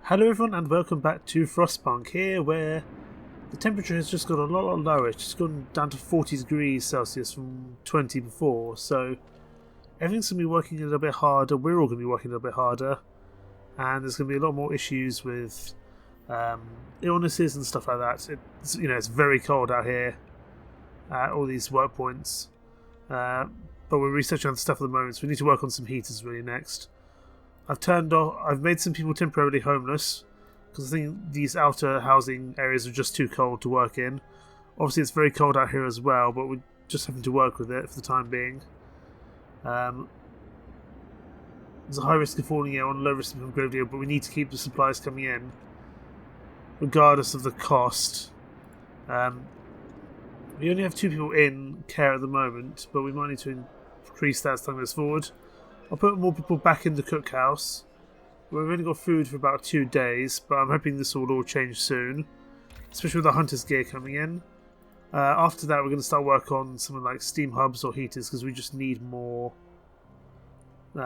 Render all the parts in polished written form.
Hello everyone and welcome back to Frostpunk here, where the temperature has just got a lot lower. It's just gone down to 40 degrees Celsius from 20 before, so everything's going to be working a little bit harder. We're all going to be working a little bit harder, and there's going to be a lot more issues with illnesses and stuff like that. It's very cold out here at all these work points, but we're researching other stuff at the moment, so we need to work on some heaters really next. I've made some people temporarily homeless because I think these outer housing areas are just too cold to work in. Obviously, it's very cold out here as well, but we're just having to work with it for the time being. There's a high risk of falling ill and a low risk of becoming gravely ill, but we need to keep the supplies coming in, regardless of the cost. We only have 2 people in care at the moment, but we might need to increase that as time goes forward. I'll put more people back in the cookhouse. We've only got food for about 2 days, but I'm hoping this will all change soon, especially with the hunter's gear coming in. After that, we're going to start work on something like steam hubs or heaters because we just need more. We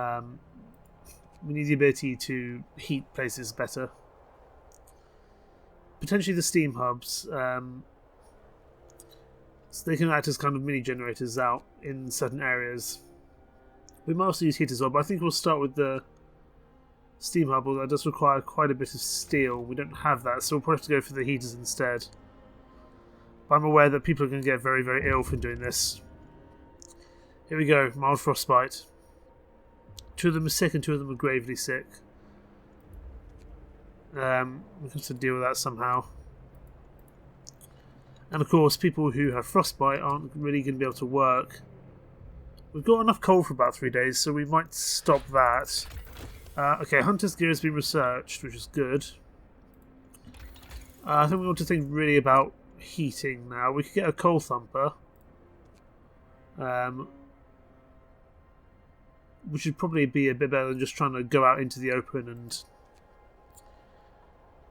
need the ability to heat places better. Potentially the steam hubs, so they can act as kind of mini generators out in certain areas. We might also use heaters as well, but I think we'll start with the steam hub, although that does require quite a bit of steel. We don't have that, so we'll probably have to go for the heaters instead. But I'm aware that people are going to get very, very ill from doing this. Here we go, mild frostbite. 2 of them are sick and 2 of them are gravely sick. We have to deal with that somehow. And of course, people who have frostbite aren't really going to be able to work. We've got enough coal for about 3 days, so we might stop that. Okay, hunter's gear has been researched, which is good. I think we want to think really about heating now. We could get a coal thumper, which would probably be a bit better than just trying to go out into the open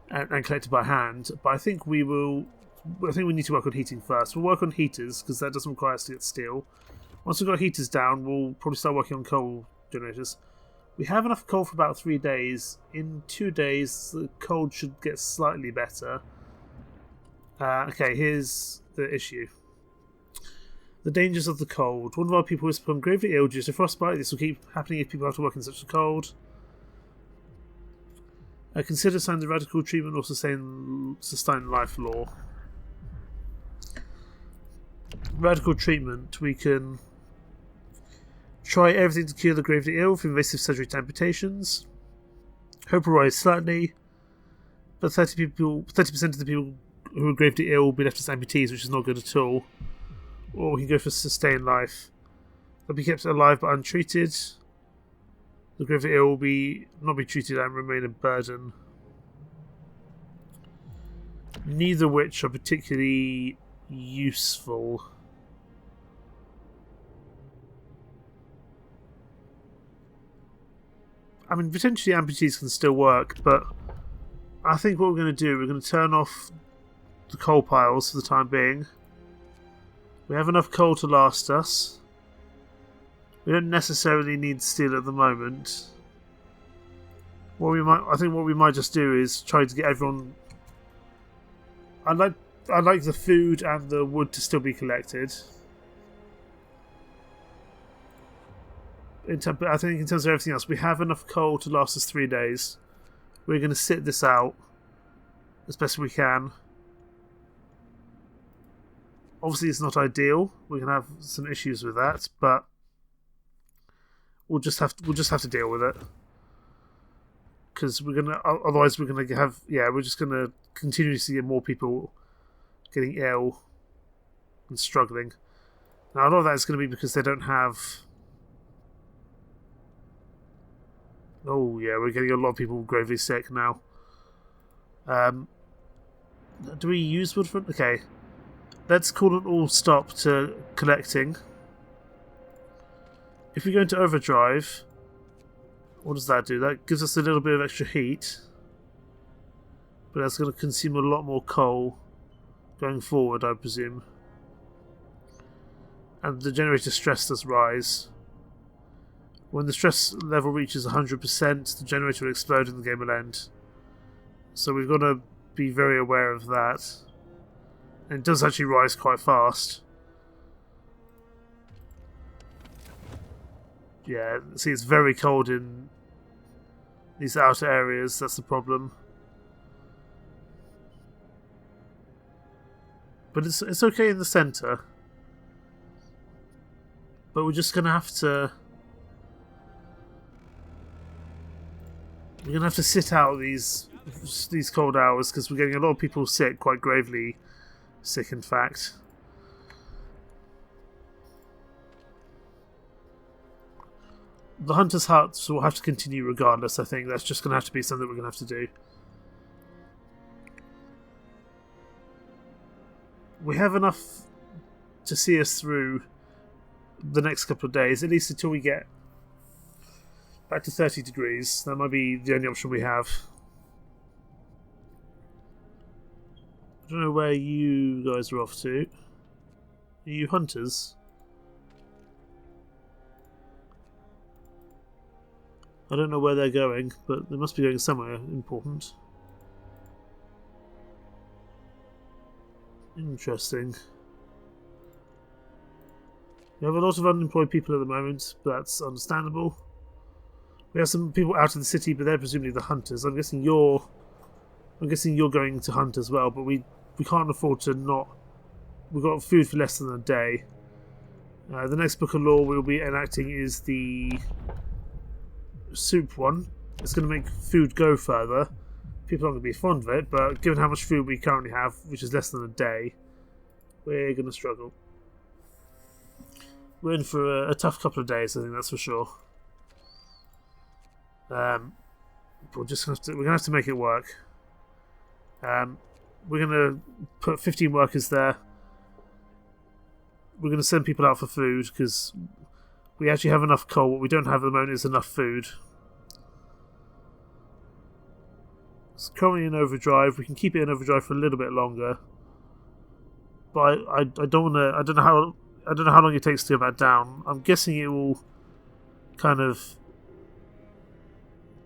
and collect it by hand. But I think we need to work on heating first. We'll work on heaters because that doesn't require us to get steel. Once we've got heaters down, we'll probably start working on coal generators. We have enough coal for about 3 days. In 2 days, the cold should get slightly better. Okay, here's the issue. The dangers of the cold. One of our people has become gravely ill due to frostbite. This will keep happening if people have to work in such a cold. Consider signing the radical treatment or sustain life law. Radical treatment, we can try everything to cure the gravely ill, from invasive surgery to amputations. Hope will rise slightly, but 30% of the people who are gravely ill will be left as amputees, which is not good at all. Or we can go for sustain life. They'll be kept alive but untreated. The gravely ill will not be treated and remain a burden. Neither of which are particularly useful. I mean, potentially amputees can still work, but I think what we're going to do, we're going to turn off the coal piles for the time being. We have enough coal to last us. We don't necessarily need steel at the moment. I think what we might just do is try to get everyone. I'd like the food and the wood to still be collected. But I think in terms of everything else, we have enough coal to last us 3 days. We're going to sit this out as best we can. Obviously, it's not ideal. We're going to have some issues with that, but we'll just have to deal with it. Because otherwise we're going to have, we're just going to continue to see more people getting ill and struggling. Now, a lot of that is going to be because they don't have. Oh yeah, we're getting a lot of people gravely sick now. Do we use wood for? Okay, let's call an all stop to collecting. If we go into overdrive, what does that do? That gives us a little bit of extra heat, but that's going to consume a lot more coal going forward, I presume. And the generator stress does rise. When the stress level reaches 100%, the generator will explode and the game will end. So we've got to be very aware of that. And it does actually rise quite fast. Yeah, see, it's very cold in these outer areas, that's the problem. But it's okay in the centre. But we're just going to have to... We're going to have to sit out these cold hours because we're getting a lot of people sick, quite gravely sick in fact. The Hunter's Huts will have to continue regardless, I think. That's just going to have to be something we're going to have to do. We have enough to see us through the next couple of days, at least until we get back to 30 degrees. That might be the only option we have. I don't know where you guys are off to. Are you hunters? I don't know where they're going, but they must be going somewhere important. Interesting. We have a lot of unemployed people at the moment, but that's understandable. We have some people out of the city, but they're presumably the hunters. I'm guessing you're going to hunt as well, but we can't afford to not. We've got food for less than a day. The next book of law we'll be enacting is the soup one. It's going to make food go further. People aren't going to be fond of it, but given how much food we currently have, which is less than a day, we're going to struggle. We're in for a tough couple of days, I think that's for sure. We're going to have to make it work. We're going to put 15 workers there. We're going to send people out for food because we actually have enough coal. What we don't have at the moment is enough food. It's currently in overdrive. We can keep it in overdrive for a little bit longer, but I don't want to. I don't know how long it takes to go back down. I'm guessing it will kind of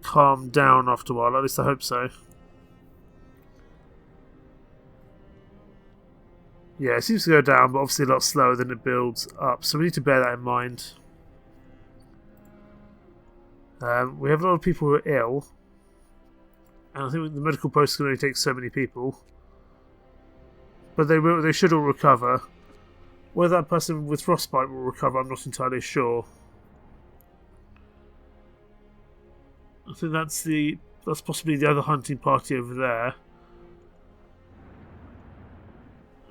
calm down after a while. At least I hope so. Yeah, it seems to go down, but obviously a lot slower than it builds up. So we need to bear that in mind. We have a lot of people who are ill. And I think the medical post can only take so many people. But they should all recover. Whether that person with frostbite will recover, I'm not entirely sure. I think that's possibly the other hunting party over there.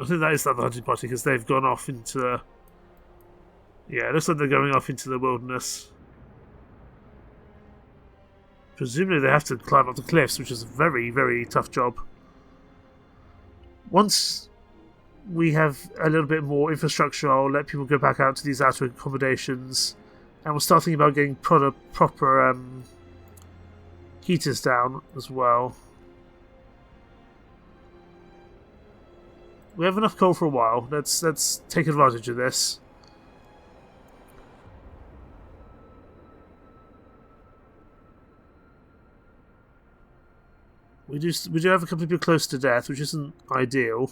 I think that is the other hunting party because they've gone off into the... Yeah, it looks like they're going off into the wilderness. Presumably they have to climb up the cliffs, which is a very, very tough job. Once we have a little bit more infrastructure, I'll let people go back out to these outer accommodations, and we'll start thinking about getting proper heaters down as well. We have enough coal for a while. Let's take advantage of this. We do have a couple of people close to death, which isn't ideal.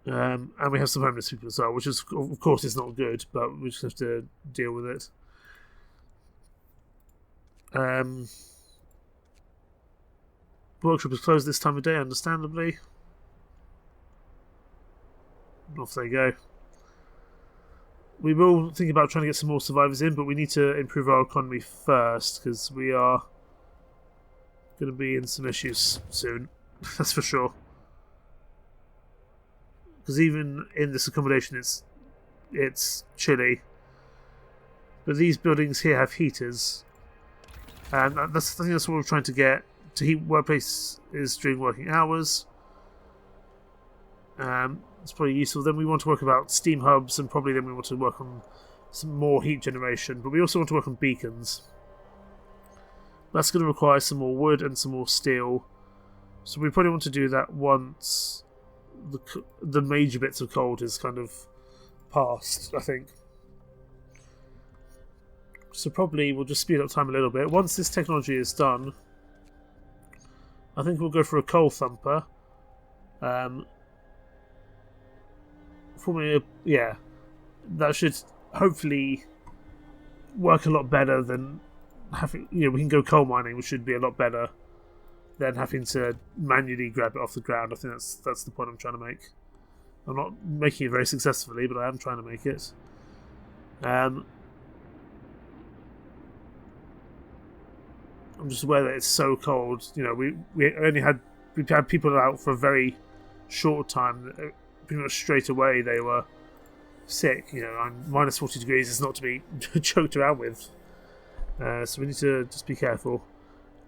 And we have some homeless people as well, which is, of course, is not good, but we just have to deal with it. Workshop is closed this time of day, understandably. Off they go. We will think about trying to get some more survivors in, but we need to improve our economy first, because we are going to be in some issues soon. That's for sure. Because even in this accommodation, it's chilly. But these buildings here have heaters, and I think that's what we're trying to get. To heat workplaces during working hours. It's probably useful. Then we want to work about steam hubs, and probably then we want to work on some more heat generation. But we also want to work on beacons. That's going to require some more wood and some more steel. So we probably want to do that once the major bits of cold is kind of past, I think. So probably we'll just speed up time a little bit. Once this technology is done, I think we'll go for a coal thumper. Yeah, that should hopefully work a lot better than having. You know, we can go coal mining, which should be a lot better than having to manually grab it off the ground. I think that's the point I'm trying to make. I'm not making it very successfully, but I am trying to make it. I'm just aware that it's so cold. You know, we've had people out for a very short time. Pretty much straight away they were sick. You know, minus 40 degrees is not to be choked around with. So we need to just be careful.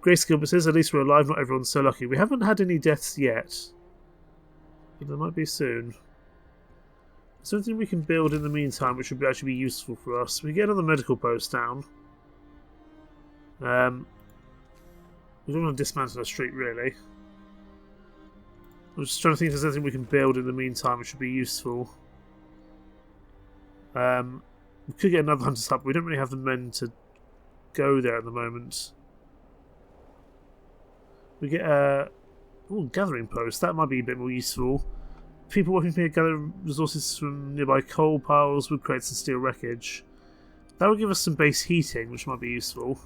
Grace Gilbert says, at least we're alive, not everyone's so lucky. We haven't had any deaths yet, but there might be soon. Something we can build in the meantime, which would actually be useful for us. We get another medical post down. We don't want to dismantle a street, really. I'm just trying to think if there's anything we can build in the meantime which would be useful. We could get another hunter's hut, but we don't really have the men to go there at the moment. We get a gathering post. That might be a bit more useful. People working here gather resources from nearby coal piles, wood crates and steel wreckage. That will give us some base heating, which might be useful.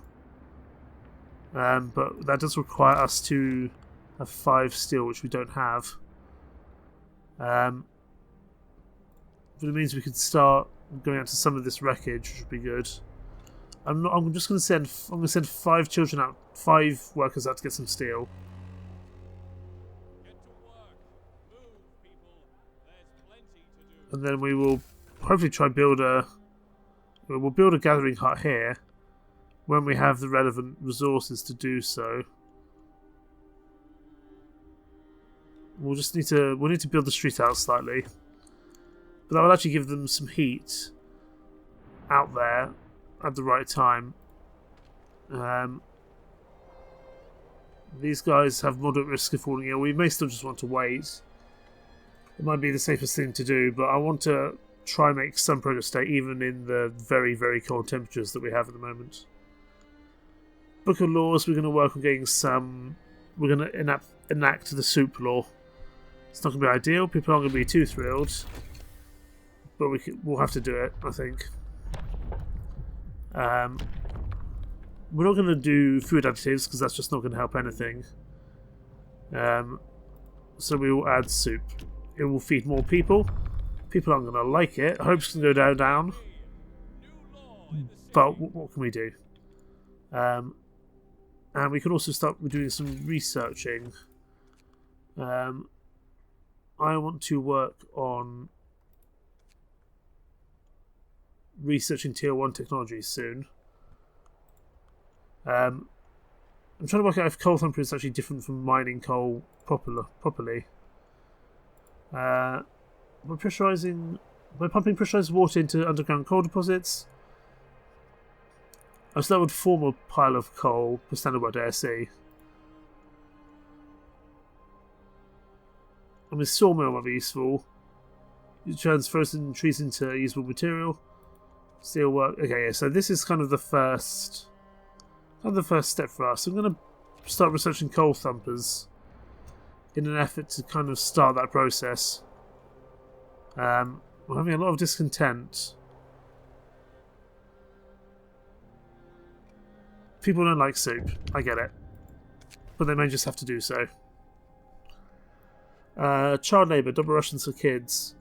But that does require us to have 5 steel, which we don't have. But it means we could start going out to some of this wreckage, which would be good. I'm just going to send 5 children out, 5 workers out to get some steel. And then we will hopefully try build we'll build a gathering hut here when we have the relevant resources to do so. We'll need to build the street out slightly, but that will actually give them some heat out there at the right time. These guys have moderate risk of falling ill. We may still just want to wait. It might be the safest thing to do, but I want to try and make some progress today, even in the very, very cold temperatures that we have at the moment. Book of Laws, we're going to work on getting some. We're going to enact the soup law. It's not going to be ideal. People aren't going to be too thrilled, but we'll have to do it, I think. We're not going to do food additives because that's just not going to help anything. So we will add soup. It will feed more people. People aren't going to like it. Hopes can go down. But what can we do? And we can also start doing some researching. I want to work on researching tier 1 technologies soon. I'm trying to work out if coal thumping is actually different from mining coal properly. By pumping pressurized water into underground coal deposits. So that would form a pile of coal per standard work ASC. I mean, sawmill might be useful. It turns frozen trees into usable material. Steel work. Okay, yeah. So this is kind of the first step for us. I'm going to start researching coal thumpers in an effort to kind of start that process. We're having a lot of discontent. People don't like soup. I get it. But they may just have to do so. Child labour, double rations for kids.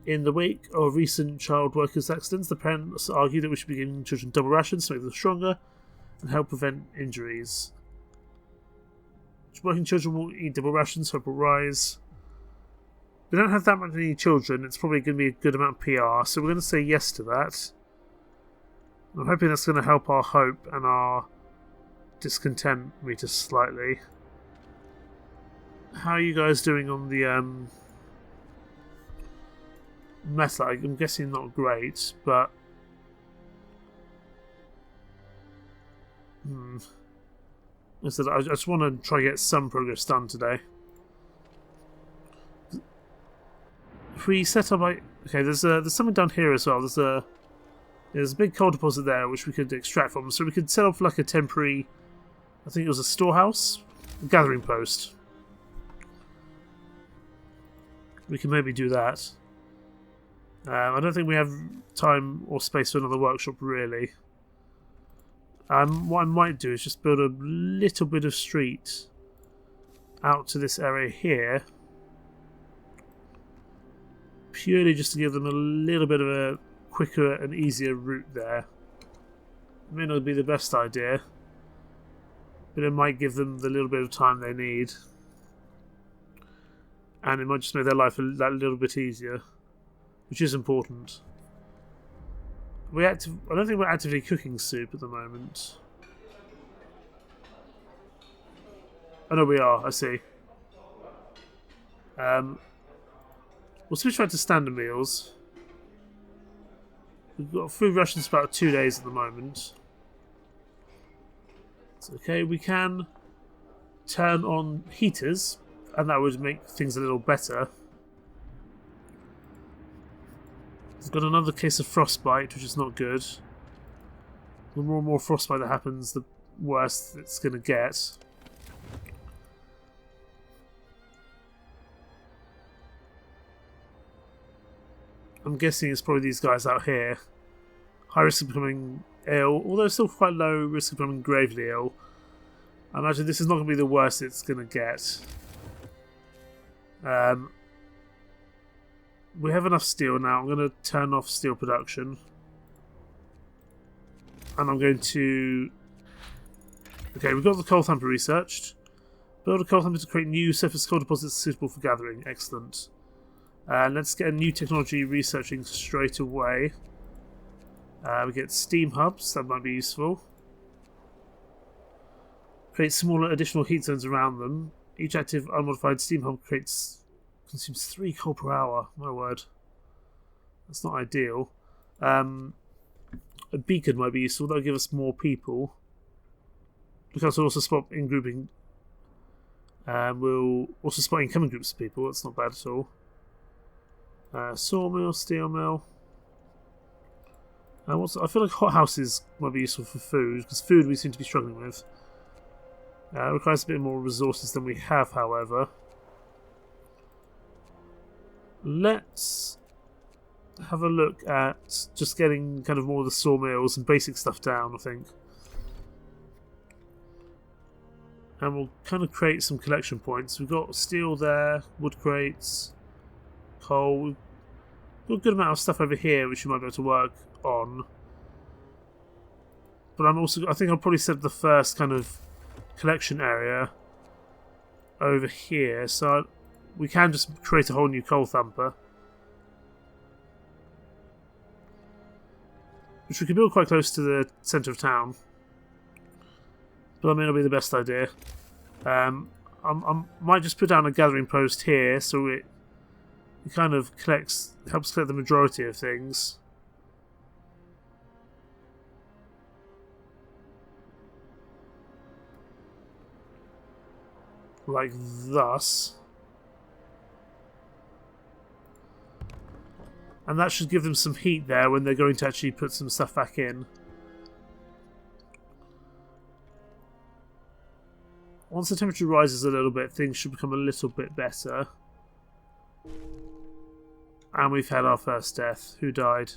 In the wake of recent child workers' accidents, the parents argue that we should be giving children double rations to make them stronger and help prevent injuries. Working children will eat double rations, hope will rise. We don't have that many children, it's probably going to be a good amount of PR, so we're going to say yes to that. I'm hoping that's going to help our hope and our discontent meter slightly. How are you guys doing on the metal? I'm guessing not great, but I just want to try to get some progress done today. If we set up okay, there's something down here as well. There's a There's a big coal deposit there which we could extract from, so we could set up like a temporary, I think it was a storehouse, a gathering post. We can maybe do that. I don't think we have time or space for another workshop really. What I might do is just build a little bit of street out to this area here, purely just to give them a little bit of a quicker and easier route there. It may not be the best idea, but it might give them the little bit of time they need, and it might just make their life that little bit easier, which is important. I don't think we're actively cooking soup at the moment. Oh no, we are. I see. We'll switch back to standard meals. We've got food rations for about 2 days at the moment. It's okay. We can turn on heaters, and that would make things a little better. We've got another case of frostbite, which is not good. The more and more frostbite that happens, the worse it's going to get. I'm guessing it's probably these guys out here. High risk of becoming ill, although still quite low risk of becoming gravely ill. I imagine this is not going to be the worst it's going to get. We have enough steel now. I'm going to turn off steel production. And I'm going to... Okay, we've got the coal thumper researched. Build a coal thumper to create new surface coal deposits suitable for gathering. Excellent. Let's get a new technology researching straight away. We get steam hubs. That might be useful. Create smaller additional heat zones around them. Each active unmodified steam hub consumes 3 coal per hour. My word. That's not ideal. A beacon might be useful. That'll give us more people. Look, will also spot in grouping. We'll also spot incoming groups of people. That's not bad at all. Sawmill, steel mill. I feel like hothouses might be useful for food, because food we seem to be struggling with. It requires a bit more resources than we have, however. Let's have a look at just getting kind of more of the sawmills and basic stuff down, I think. And we'll kind of create some collection points. We've got steel there, wood crates, coal. We've got a good amount of stuff over here which we might be able to work on. But I think I'll probably set up the first kind of collection area over here, so we can just create a whole new coal thumper, which we can build quite close to the centre of town, but that may not be the best idea. I might just put down a gathering post here, so it kind of helps collect the majority of things. Like thus. And that should give them some heat there when they're going to actually put some stuff back in. Once the temperature rises a little bit, things should become a little bit better. And we've had our first death. Who died?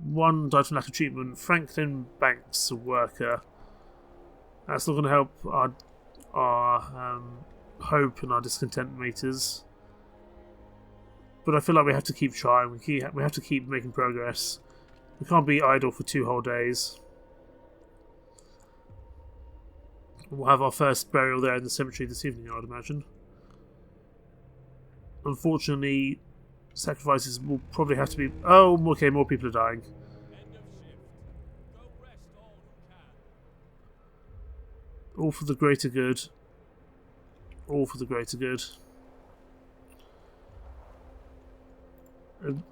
One died from lack of treatment. Franklin Banks, a worker. That's not going to help our hope and our discontent meters. But I feel like we have to keep trying. We have to keep making progress. We can't be idle for 2 whole days. We'll have our first burial there in the cemetery this evening, I would imagine. Unfortunately, sacrifices will probably have to be... Oh, okay, more people are dying. All for the greater good. All for the greater good. I'm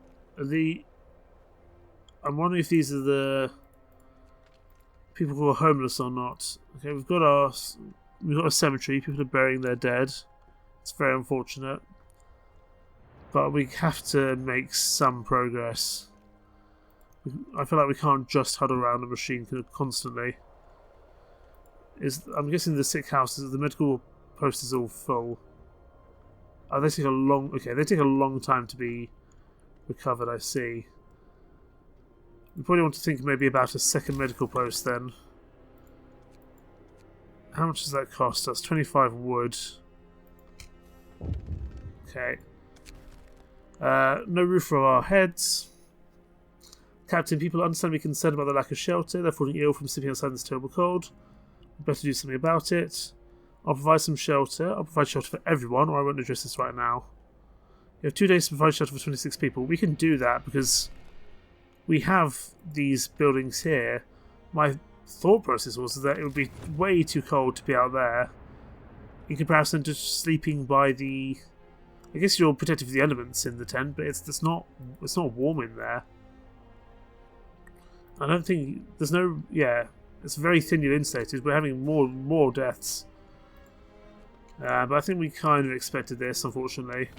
wondering if these are the people who are homeless or not. Okay, we've got a cemetery. People are burying their dead. It's very unfortunate. But we have to make some progress. I feel like we can't just huddle around the machine constantly. I'm guessing the sick houses, the medical post is all full. Oh, they take a long. Okay, they take a long time to be recovered. I see. We probably want to think maybe about a second medical post then. How much does that cost us? 25 wood. Okay. No roof for our heads. Captain, people are understandably concerned about the lack of shelter. They're falling ill from sleeping outside in this terrible cold. We better do something about it. I'll provide some shelter. I'll provide shelter for everyone, or I won't address this right now. You have 2 days to provide shelter for 26 people. We can do that because we have these buildings here. My thought process was that it would be way too cold to be out there in comparison to sleeping by the... I guess you're protected from the elements in the tent, but it's not warm in there. I don't think there's no... Yeah, it's very thinly insulated. We're having more deaths. But I think we kind of expected this, unfortunately.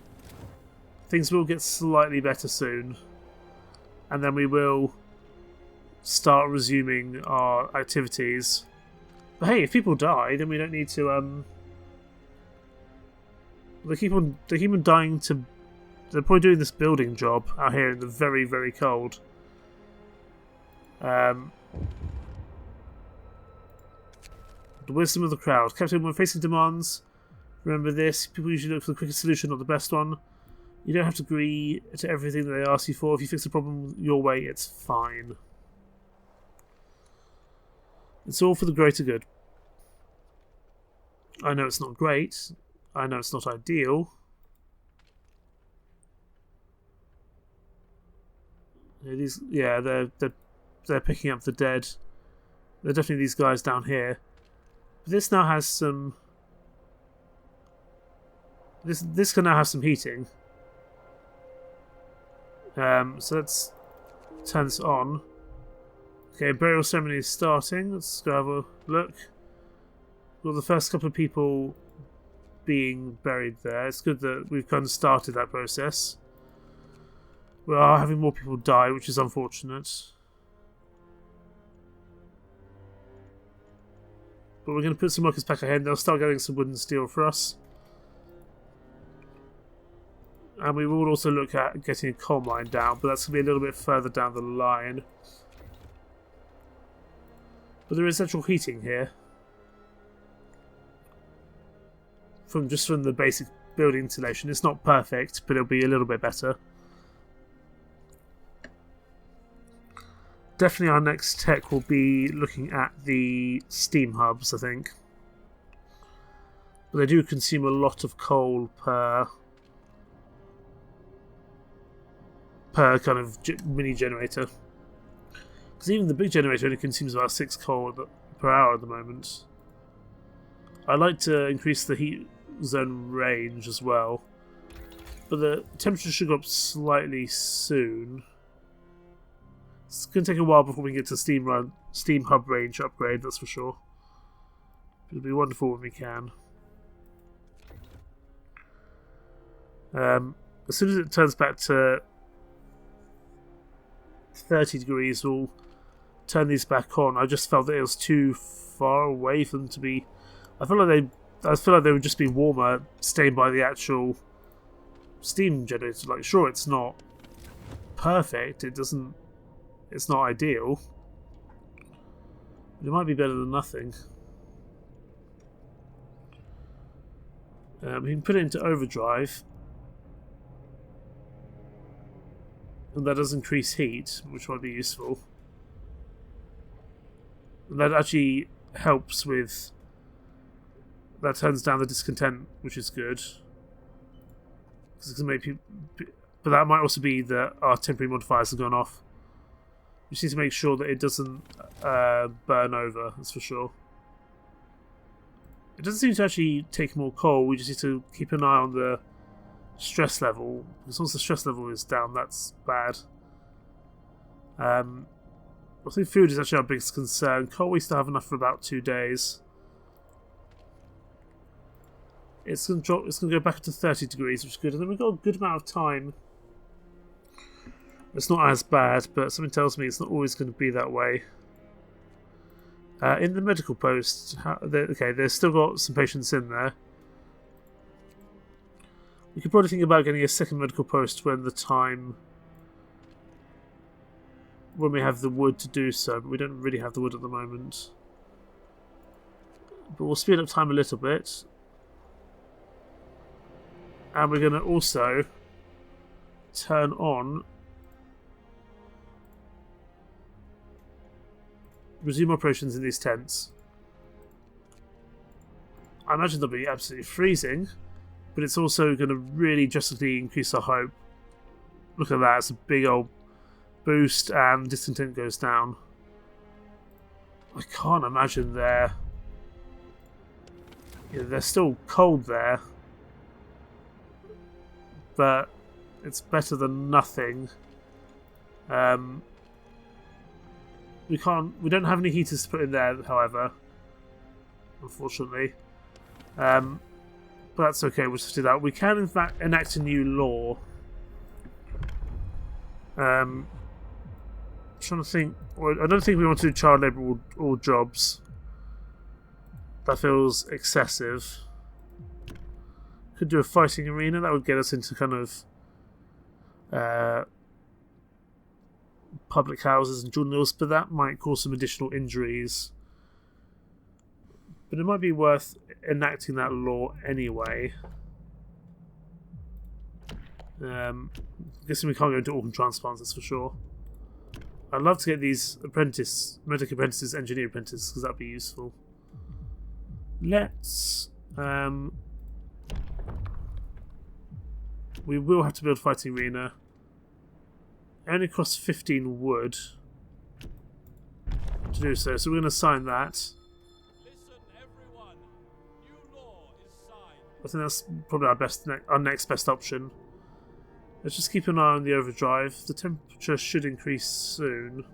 Things will get slightly better soon. And then we will start resuming our activities. But hey, if people die, then we don't need to... They keep on dying to... They're probably doing this building job out here in the very, very cold. The wisdom of the crowd. Captain, when facing demands, remember this. People usually look for the quickest solution, not the best one. You don't have to agree to everything that they ask you for. If you fix the problem your way, it's fine. It's all for the greater good. I know it's not great. I know it's not ideal. They're picking up the dead. They're definitely these guys down here. But this now has some... This can now have some heating. So let's turn this on. Okay, burial ceremony is starting. Let's go have a look. Well, the first couple of people being buried there. It's good that we've kind of started that process. We are having more people die, which is unfortunate. But we're going to put some workers back ahead. They'll start getting some wood and steel for us. And we will also look at getting a coal mine down, but that's going to be a little bit further down the line. But there is actual heating here. From the basic building insulation. It's not perfect, but it'll be a little bit better. Definitely our next tech will be looking at the steam hubs, I think. But they do consume a lot of coal per kind of mini generator. Because even the big generator only consumes about 6 coal per hour at the moment. I'd like to increase the heat zone range as well. But the temperature should go up slightly soon. It's going to take a while before we get to steam hub range upgrade, that's for sure. It'll be wonderful when we can. As soon as it turns back to 30 degrees, we'll turn these back on. I just felt that it was too far away for them to be... I feel like they would just be warmer staying by the actual steam generator. Like, sure, it's not perfect. It's not ideal. But it might be better than nothing. We can put it into overdrive. And that does increase heat, which might be useful. And that actually helps with... That turns down the discontent, which is good. Because it can make people... But that might also be that our temporary modifiers have gone off. We just need to make sure that it doesn't burn over, that's for sure. It doesn't seem to actually take more coal, we just need to keep an eye on the stress level. Because once the stress level is down, that's bad. I think food is actually our biggest concern. Coal we still have enough for about 2 days. It's going to drop. It's going to go back up to 30 degrees, which is good. And then we've got a good amount of time. It's not as bad, but something tells me it's not always going to be that way. In the medical post, okay, there's still got some patients in there. We could probably think about getting a second medical post when we have the wood to do so, but we don't really have the wood at the moment. But we'll speed up time a little bit. And we're going to also turn on resume operations in these tents. I imagine they'll be absolutely freezing, but it's also going to really drastically increase our hope. Look at that, it's a big old boost, and discontent goes down. I can't imagine they're still cold there, but it's better than nothing. We don't have any heaters to put in there, however, unfortunately. But that's okay, we'll just do that. We can, in fact, enact a new law. I'm trying to think. Well, I don't think we want to do child labour all jobs. That feels excessive. Could do a fighting arena. That would get us into kind of public houses and journals, but that might cause some additional injuries. But it might be worth enacting that law anyway. I'm guessing we can't go into organ transplants, that's for sure. I'd love to get these medic apprentices, engineer apprentices, because that'd be useful. Let's... we will have to build a fighting arena. It only costs 15 wood to do so, so we're going to sign that. Listen, everyone. New law is signed. I think that's probably our next best option. Let's just keep an eye on the overdrive. The temperature should increase soon.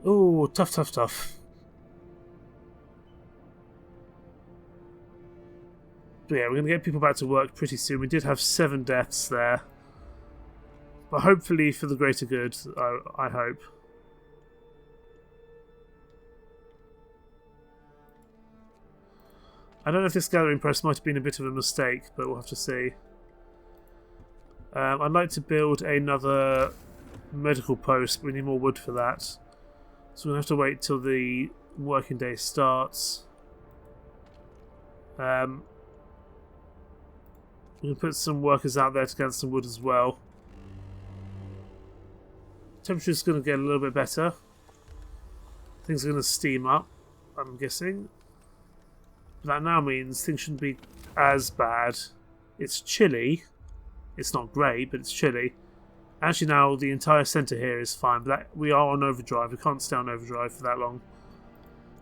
Oh, tough. But yeah, we're going to get people back to work pretty soon. We did have 7 deaths there. But hopefully for the greater good, I hope. I don't know if this gathering post might have been a bit of a mistake, but we'll have to see. I'd like to build another medical post, but we need more wood for that. So we'll have to wait till the working day starts. We can put some workers out there to get some wood as well. Temperature's going to get a little bit better. Things are going to steam up, I'm guessing. That now means things shouldn't be as bad. It's chilly. It's not great, but it's chilly. Actually, now the entire centre here is fine, but we are on overdrive. We can't stay on overdrive for that long.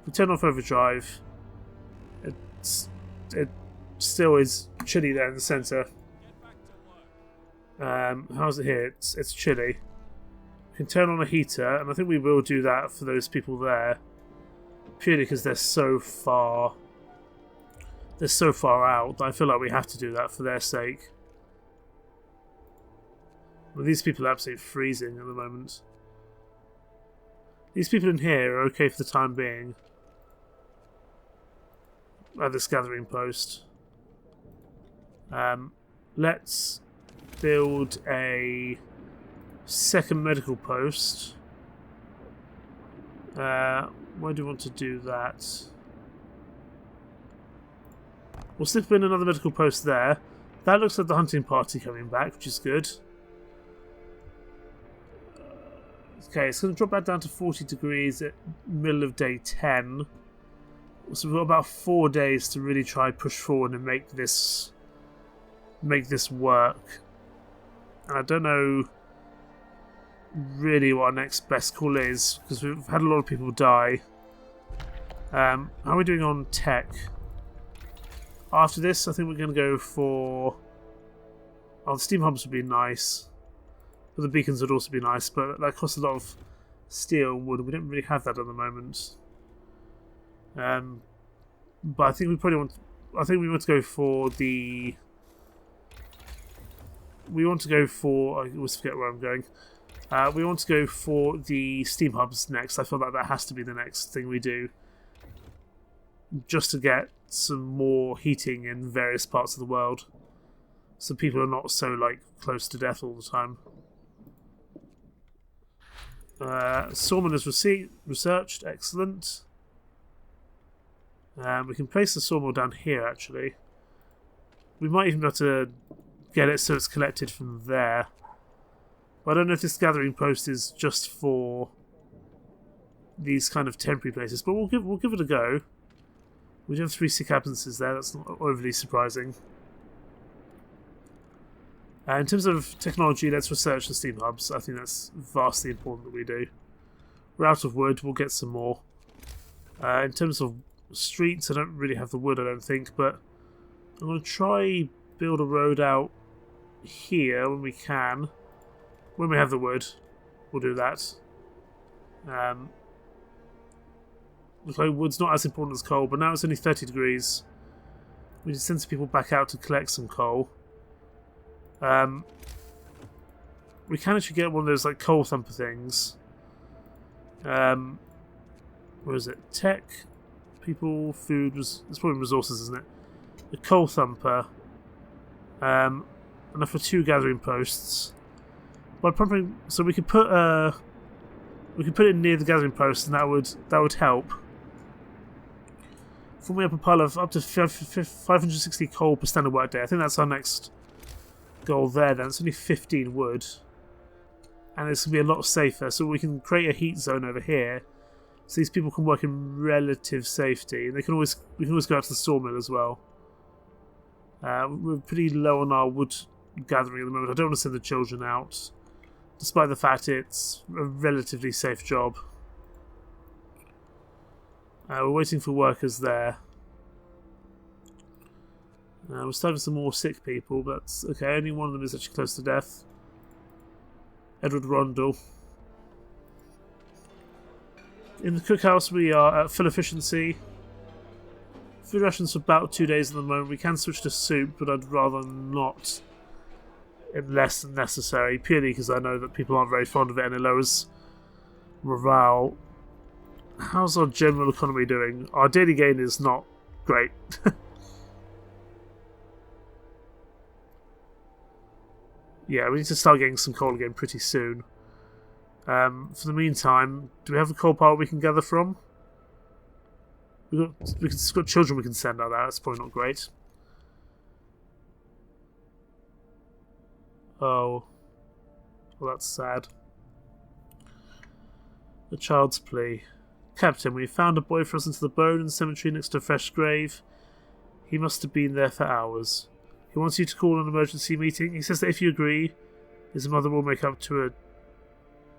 If we turn off overdrive, it still is chilly there in the centre. How's it here? It's chilly. We can turn on a heater, and I think we will do that for those people there, purely because they're so far. They're so far out that I feel like we have to do that for their sake. Well, these people are absolutely freezing at the moment. These people in here are okay for the time being. At this gathering post. Let's build a second medical post. Where do we want to do that? We'll slip in another medical post there. That looks like the hunting party coming back, which is good. Okay, it's going to drop back down to 40 degrees at middle of day 10. So we've got about 4 days to really try push forward and make this work. And I don't know really what our next best call is, because we've had a lot of people die. How are we doing on tech? After this, I think we're going to go for... Oh, the steam hubs would be nice. But the beacons would also be nice, but that costs a lot of steel and wood, and we don't really have that at the moment. But I think we probably want. I think we want to go for the. We want to go for. I always forget where I'm going. We want to go for the steam hubs next. I feel like that has to be the next thing we do, just to get some more heating in various parts of the world, so people are not so close to death all the time. Sawmill is researched. Excellent. We can place the sawmill down here, actually. We might even be able to get it so it's collected from there. But I don't know if this gathering post is just for these kind of temporary places, but we'll give it a go. We do have 3 sick absences there, that's not overly surprising. In terms of technology, let's research the steam hubs. I think that's vastly important that we do. We're out of wood, we'll get some more. In terms of streets, I don't really have the wood, I don't think, but I'm going to try build a road out here when we can. When we have the wood, we'll do that. Looks like wood's not as important as coal, but now it's only 30 degrees. We can send some people back out to collect some coal. We can actually get one of those coal thumper things. Where is it? Tech, people, food. It's probably resources, isn't it? The coal thumper. Enough for 2 gathering posts. But probably, so we could put it near the gathering post, and that would help. Forming up a pile of up to 560 coal per standard workday. I think that's our next goal there. Then it's only 15 wood, and it's gonna be a lot safer. So we can create a heat zone over here, so these people can work in relative safety, and we can always go out to the sawmill as well. We're pretty low on our wood gathering at the moment. I don't want to send the children out, despite the fact it's a relatively safe job. We're waiting for workers there. We're starting some more sick people, but that's okay. Only one of them is actually close to death. Edward Rondell. In the cookhouse, we are at full efficiency. Food rations for about 2 days at the moment. We can switch to soup, but I'd rather not, unless necessary, purely because I know that people aren't very fond of it and it lowers morale. How's our general economy doing? Our daily gain is not great. Yeah, we need to start getting some coal again pretty soon. For the meantime, do we have a coal pile we can gather from? We've got children we can send out there. That's probably not great. Oh. Well, that's sad. The child's plea. Captain, we found a boy for us into the bone cemetery next to a fresh grave. He must have been there for hours. He wants you to call an emergency meeting. He says that if you agree, his mother will make up to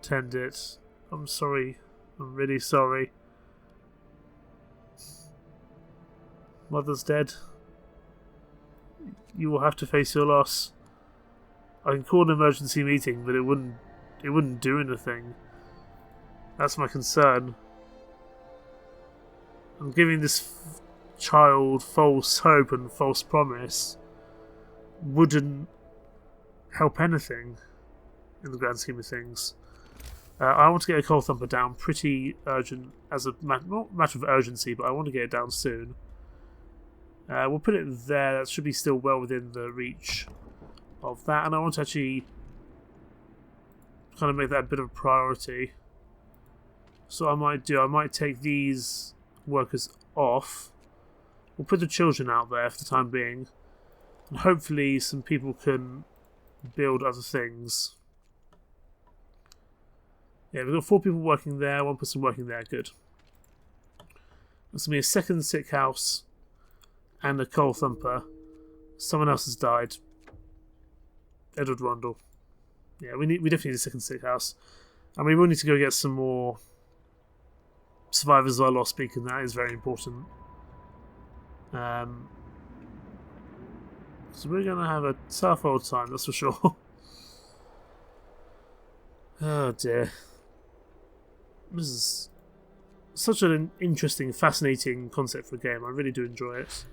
attend it. I'm sorry. I'm really sorry. Mother's dead. You will have to face your loss. I can call an emergency meeting, but it wouldn't do anything. That's my concern. I'm giving this child false hope and false promise wouldn't help anything in the grand scheme of things. I want to get a coal thumper down pretty urgent, as a not matter of urgency, but I want to get it down soon. We'll put it there. That should be still well within the reach of that, and I want to actually kind of make that a bit of a priority. So I might take these workers off. We'll put the children out there for the time being, and hopefully some people can build other things. Yeah, we've got 4 people working there, 1 person working there. Good. There's going to be a second sick house and a coal thumper. Someone else has died. Edward Rondell. Yeah, we definitely need a second sick house. And we will need to go get some more survivors of our lost beacon. That is very important. So we're going to have a tough old time, that's for sure. Oh dear. This is such an interesting, fascinating concept for a game. I really do enjoy it.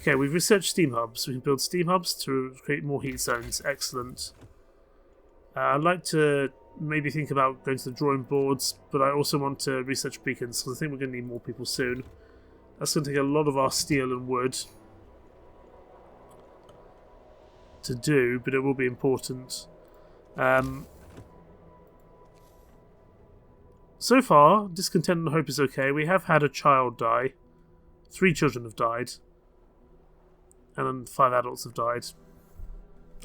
Okay, we've researched steam hubs. We can build steam hubs to create more heat zones. Excellent. I'd like to maybe think about going to the drawing boards, but I also want to research beacons, because I think we're going to need more people soon. That's going to take a lot of our steel and wood to do, but it will be important. So far, discontent and hope is okay. We have had a child die. 3 children have died. And then 5 adults have died.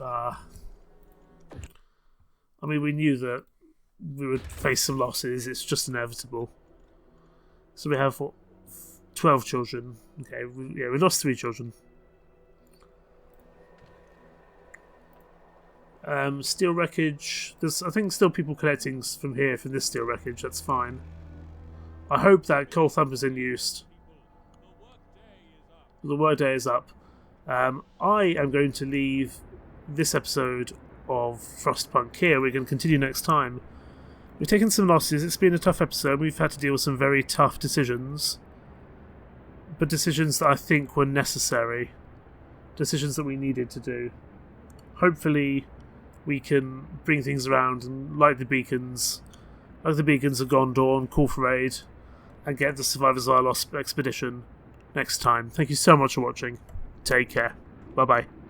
I mean, we knew that we would face some losses. It's just inevitable. So we have, what, 12 children. Okay, we lost 3 children. Steel wreckage. There's, I think, still people collecting from here from this steel wreckage. That's fine. I hope that coal thumper's in use. The workday is up. I am going to leave this episode of Frostpunk here. We're going to continue next time. We've taken some losses. It's been a tough episode. We've had to deal with some very tough decisions. But decisions that I think were necessary. Decisions that we needed to do. Hopefully we can bring things around and like the beacons of Gondor and call for aid and get the Survivors Xylos expedition next time. Thank you so much for watching. Take care. Bye bye.